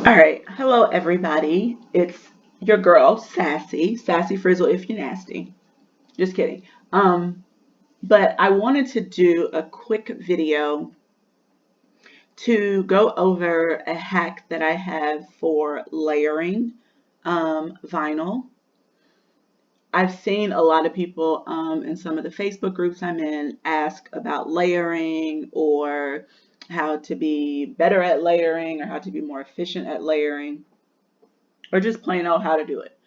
All right, hello everybody. It's your girl Sassy Frizzle if you're nasty. Just kidding. But I wanted to do a quick video to go over a hack that I have for layering vinyl. I've seen a lot of people in some of the Facebook groups I'm in ask about layering or how to be better at layering or how to be more efficient at layering or just plain out how to do it.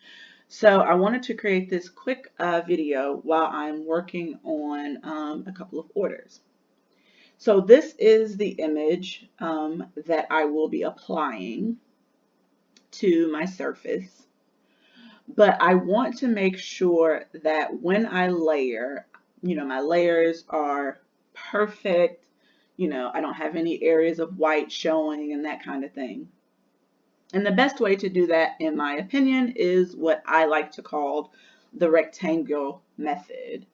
So I wanted to create this quick video while I'm working on a couple of orders. So this is the image that I will be applying to my surface. But I want to make sure that when I layer, my layers are perfect. I don't have any areas of white showing and that kind of thing. And the best way to do that, in my opinion, is what I like to call the rectangle method.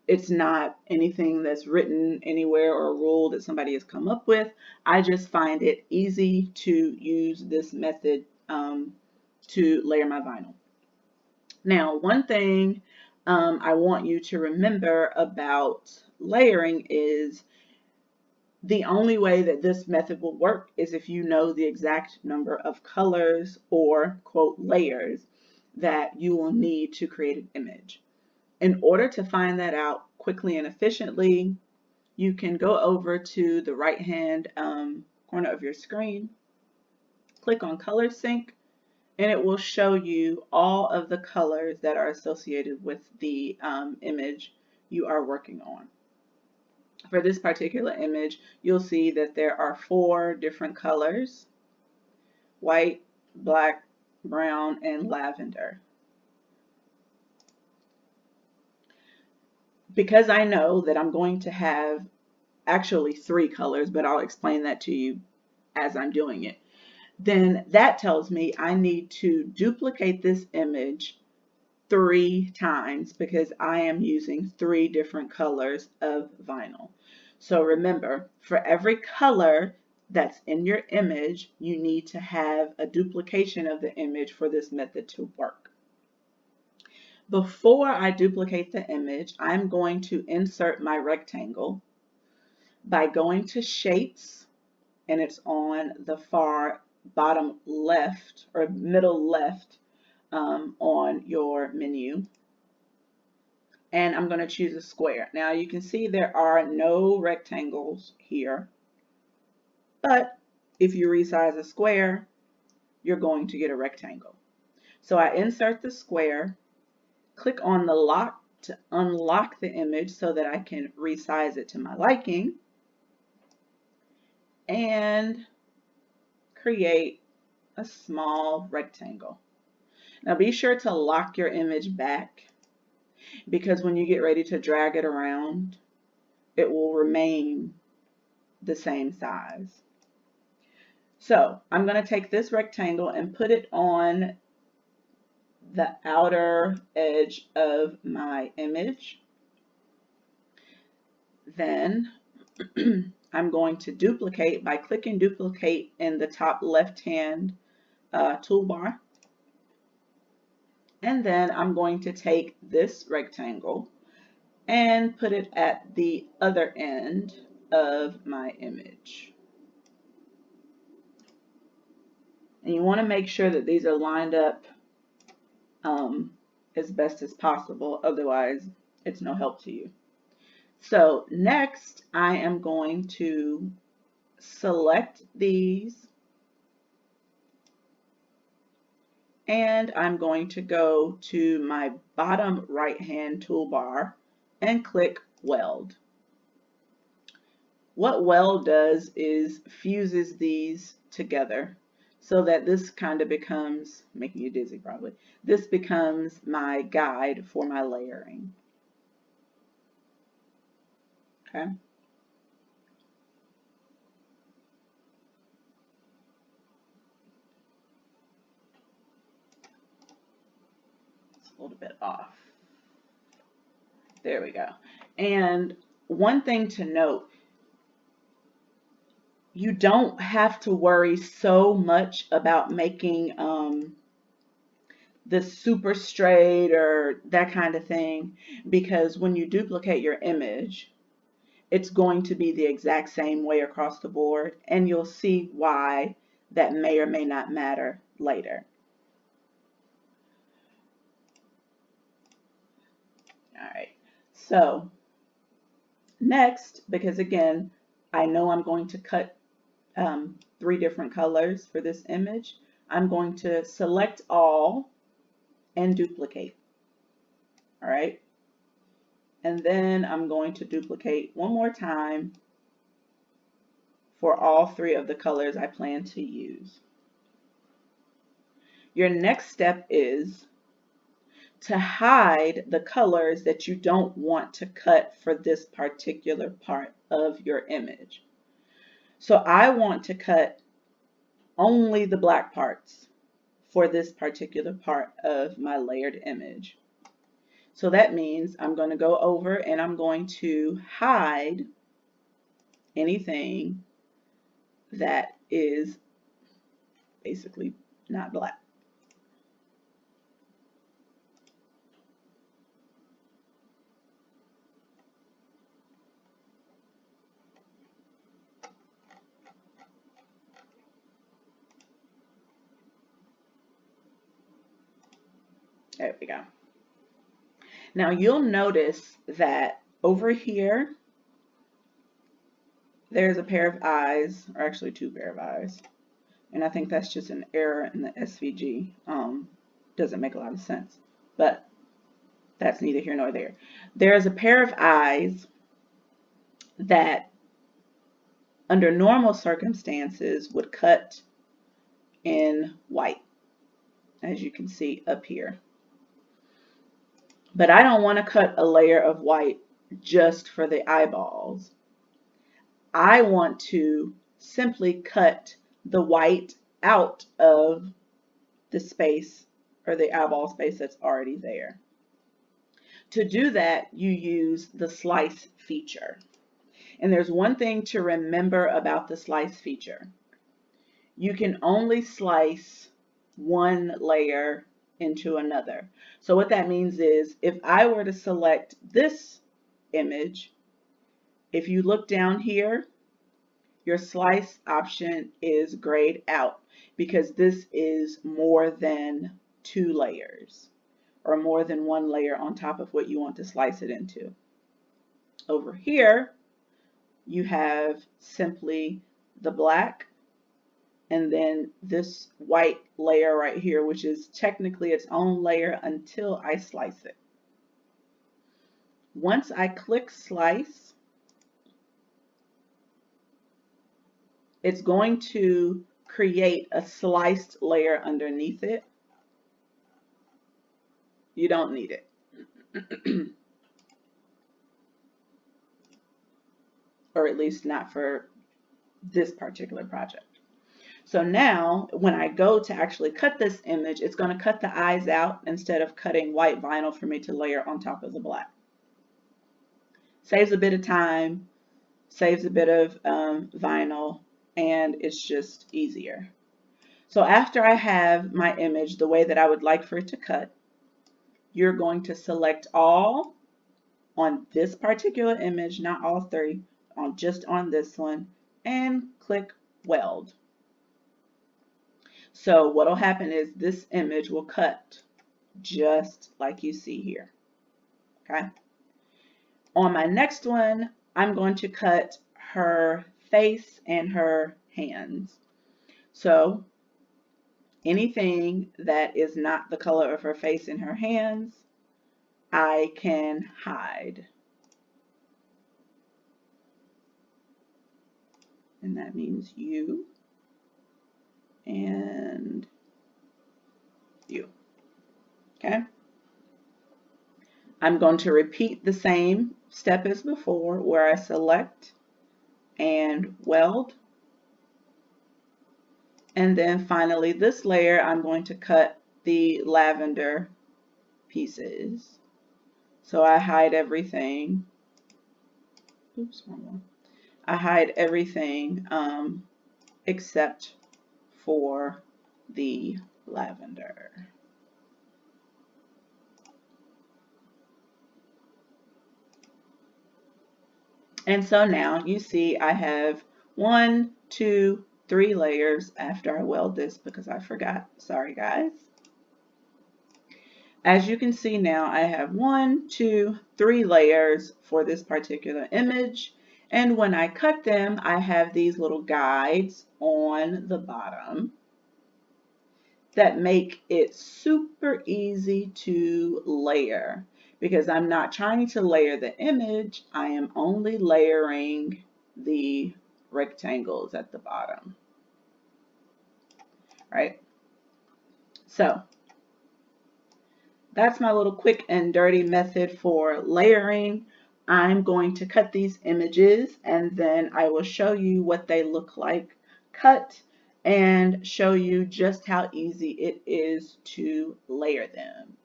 It's not anything that's written anywhere or a rule that somebody has come up with. I just find it easy to use this method to layer my vinyl. Now, one thing I want you to remember about layering is the only way that this method will work is if you know the exact number of colors or, quote, layers that you will need to create an image. In order to find that out quickly and efficiently, you can go over to the right-hand corner of your screen, click on Color Sync, and it will show you all of the colors that are associated with the image you are working on. For this particular image, you'll see that there are 4 different colors: white, black, brown, and lavender. Because I know that I'm going to have actually 3 colors, but I'll explain that to you as I'm doing it, then that tells me I need to duplicate this image 3 times because I am using 3 different colors of vinyl. So remember, for every color that's in your image, you need to have a duplication of the image for this method to work. Before I duplicate the image, I'm going to insert my rectangle by going to Shapes, and it's on the far bottom left or middle left on your menu. And I'm going to choose a square. Now you can see there are no rectangles here, but if you resize a square, you're going to get a rectangle. So I insert the square, click on the lock to unlock the image so that I can resize it to my liking, and create a small rectangle. Now be sure to lock your image back, because when you get ready to drag it around, it will remain the same size. So I'm going to take this rectangle and put it on the outer edge of my image. Then I'm going to duplicate by clicking duplicate in the top left-hand toolbar. And then I'm going to take this rectangle and put it at the other end of my image. And you want to make sure that these are lined up as best as possible, otherwise it's no help to you. So next I am going to select these, and I'm going to go to my bottom right hand toolbar and click Weld. What Weld does is fuses these together so that this kind of becomes, making you dizzy probably, this becomes my guide for my layering. Okay. It's a little bit off. There we go. And one thing to note, you don't have to worry so much about making this super straight or that kind of thing, because when you duplicate your image, it's going to be the exact same way across the board, and you'll see why that may or may not matter later. All right, so next, because again, I know I'm going to cut 3 different colors for this image, I'm going to select all and duplicate. All right, and then I'm going to duplicate one more time for all 3 of the colors I plan to use. Your next step is to hide the colors that you don't want to cut for this particular part of your image. So I want to cut only the black parts for this particular part of my layered image. So that means I'm going to go over and I'm going to hide anything that is basically not black. There we go. Now you'll notice that over here, there's a pair of eyes, or actually 2 pair of eyes. And I think that's just an error in the SVG. Doesn't make a lot of sense, but that's neither here nor there. There's a pair of eyes that under normal circumstances would cut in white, as you can see up here. But I don't want to cut a layer of white just for the eyeballs. I want to simply cut the white out of the space or the eyeball space that's already there. To do that, you use the slice feature. And there's one thing to remember about the slice feature. You can only slice one layer into another. So what that means is if I were to select this image, if you look down here, your slice option is grayed out because this is more than 2 layers or more than 1 layer on top of what you want to slice it into. Over here, you have simply the black and then this white layer right here, which is technically its own layer until I slice it. Once I click slice, it's going to create a sliced layer underneath it. You don't need it. Or at least not for this particular project. So now when I go to actually cut this image, it's going to cut the eyes out instead of cutting white vinyl for me to layer on top of the black. Saves a bit of time, saves a bit of vinyl, and it's just easier. So after I have my image the way that I would like for it to cut, you're going to select all on this particular image, not all 3, just on this one, and click weld. So what will happen is this image will cut just like you see here. Okay. On my next one, I'm going to cut her face and her hands. So anything that is not the color of her face and her hands, I can hide. And that means you and you. Okay. I'm going to repeat the same step as before where I select and weld. And then finally this layer, I'm going to cut the lavender pieces. So I hide everything. Oops, wrong one. I hide everything except for the lavender. And so now you see I have 1, 2, 3 layers after I weld this because I forgot. Sorry guys. As you can see now, I have 1, 2, 3 layers for this particular image. And when I cut them, I have these little guides on the bottom that make it super easy to layer, because I'm not trying to layer the image, I am only layering the rectangles at the bottom, right? So that's my little quick and dirty method for layering. I'm going to cut these images and then I will show you what they look like cut and show you just how easy it is to layer them.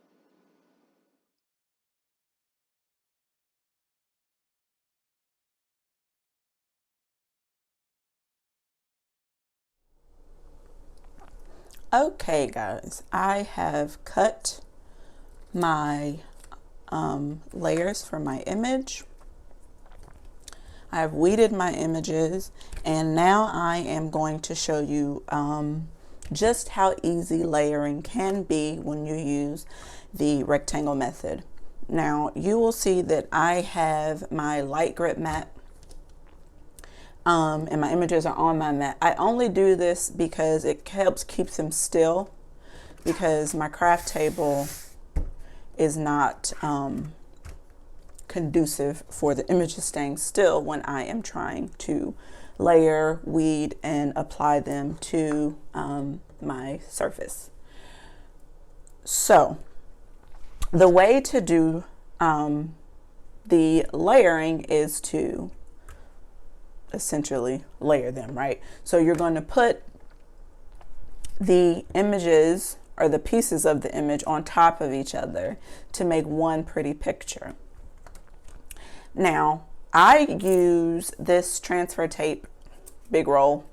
Okay guys, I have cut my layers for my image. I have weeded my images, and now I am going to show you just how easy layering can be when you use the rectangle method. Now you will see that I have my light grip mat and my images are on my mat. I only do this because it helps keep them still, because my craft table is not conducive for the images staying still when I am trying to layer, weed, and apply them to my surface. So the way to do the layering is to essentially layer them, right? So you're going to put the images or the pieces of the image on top of each other to make one pretty picture. Now, I use this transfer tape big roll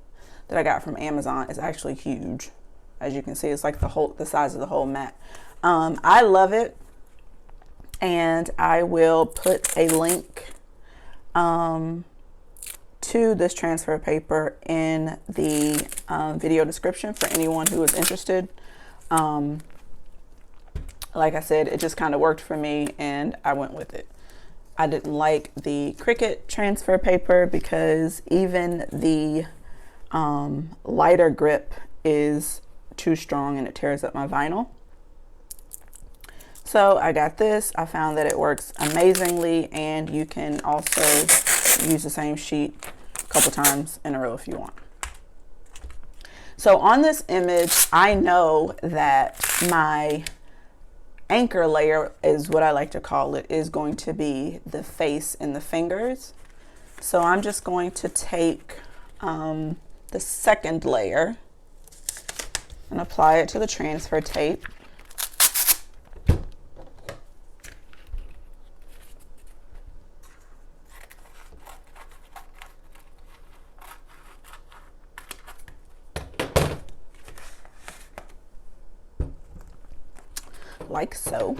that I got from Amazon. It's actually huge. As you can see, it's like the size of the whole mat. I love it, and I will put a link to this transfer paper in the video description for anyone who is interested. Like I said, it just kind of worked for me and I went with it. I didn't like the Cricut transfer paper because even the lighter grip is too strong and it tears up my vinyl. So I got this. I found that it works amazingly, and you can also use the same sheet a couple times in a row if you want. So on this image, I know that my anchor layer, is what I like to call it, is going to be the face and the fingers. So I'm just going to take the second layer and apply it to the transfer tape. Like so.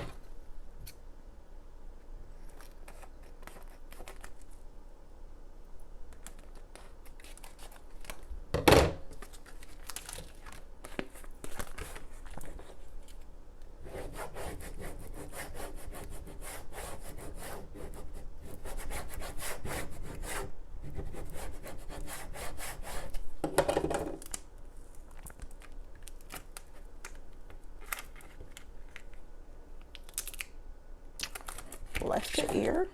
Left ear.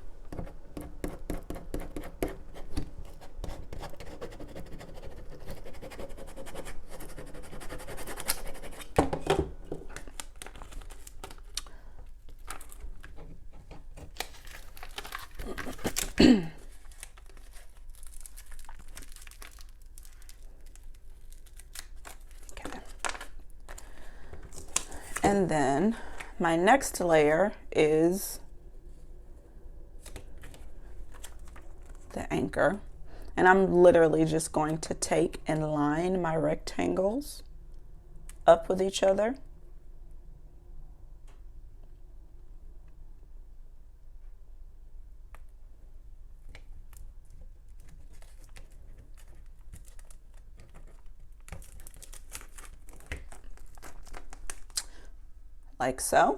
Okay. And then my next layer is the anchor. And I'm literally just going to take and line my rectangles up with each other. Like so.